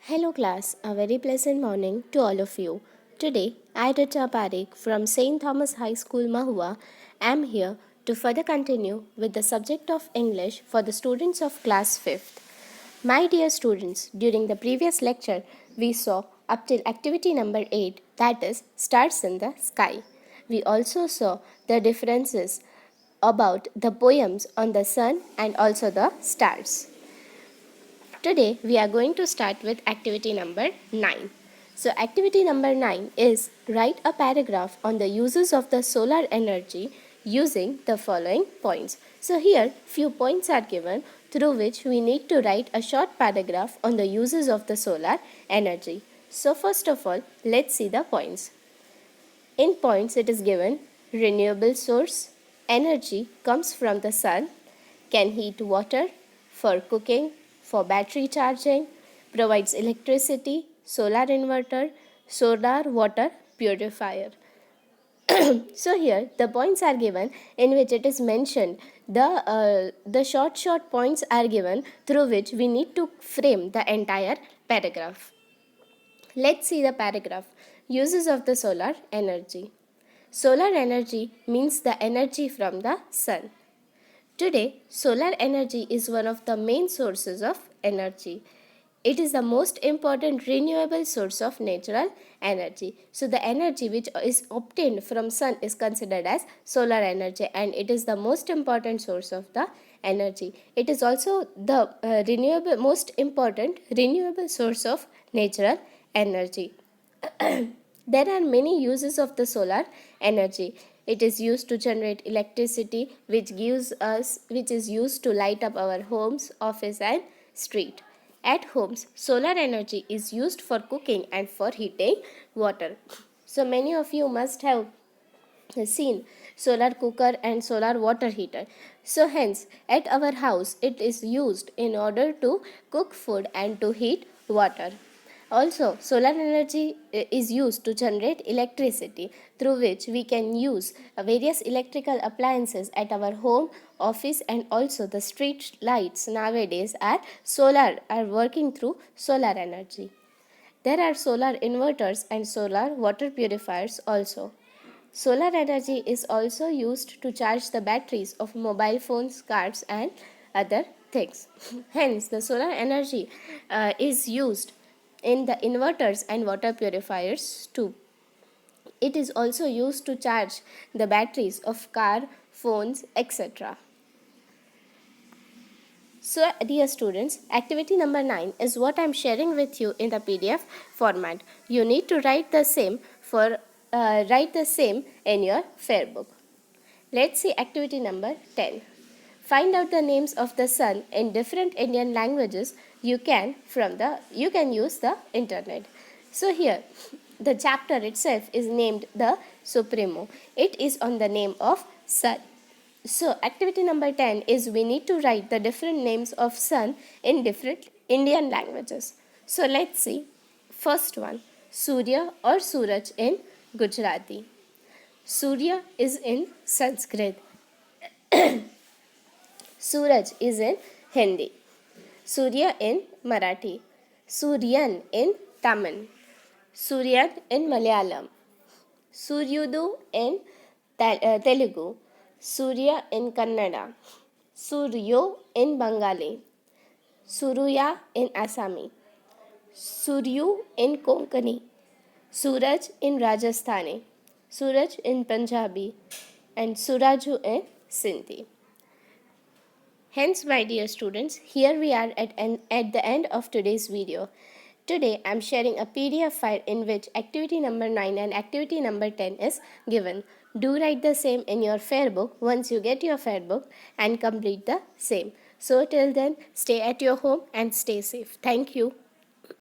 Hello class, a very pleasant morning to all of you. Today, I, Richa Parekh from St. Thomas High School, Mahua, am here to further continue with the subject of English for the students of class 5th. My dear students, during the previous lecture, we saw up till activity number 8, that is, stars in the sky. We also saw the differences about the poems on the sun and also the stars. Today we are going to start with activity number 9. So activity number 9 is write a paragraph on the uses of the solar energy using the following points. So here few points are given through which we need to write a short paragraph on the uses of the solar energy. So first of all, let's see the points. In points it is given renewable source, energy comes from the sun, can heat water for cooking, for battery charging, provides electricity, solar inverter, solar water purifier. So here the points are given in which it is mentioned the short points are given through which we need to frame the entire paragraph. Let's see the paragraph. Uses of the solar energy. Solar energy means the energy from the sun. Today, solar energy is one of the main sources of energy. It is the most important renewable source of natural energy. So the energy which is obtained from sun is considered as solar energy, and it is the most important source of the energy. It is also the most important renewable source of natural energy. There are many uses of the solar energy. It is used to generate electricity, which is used to light up our homes, office and street. At homes, solar energy is used for cooking and for heating water. So many of you must have seen solar cooker and solar water heater. So hence, at our house, it is used in order to cook food and to heat water. Also, solar energy is used to generate electricity, through which we can use various electrical appliances at our home, office and also the street lights nowadays are working through solar energy. There are solar inverters and solar water purifiers also. Solar energy is also used to charge the batteries of mobile phones, cars and other things. Hence, the solar energy is used in the inverters and water purifiers too. It is also used to charge the batteries of car, phones, etc. So, dear students, activity number 9 is what I am sharing with you in the PDF format. You need to write the same in your fair book. Let's see activity number 10. Find out the names of the sun in different Indian languages. You can use the internet. So here the chapter itself is named the Supremo. It is on the name of sun. So activity number 10 is we need to write the different names of sun in different Indian languages. So let's see. First one, Surya or Suraj in Gujarati. Surya is in Sanskrit. Suraj is in Hindi. Surya in Marathi. Suryan in Tamil. Suryan in Malayalam. Suryudu in Telugu. Surya in Kannada. Suryo in Bengali. Suruya in Assami. Suryu in Konkani. Suraj in Rajasthani. Suraj in Punjabi. And Suraju in Sindhi. Hence, my dear students, here we are at the end of today's video. Today, I am sharing a PDF file in which activity number 9 and activity number 10 is given. Do write the same in your fair book once you get your fair book and complete the same. So, till then, stay at your home and stay safe. Thank you.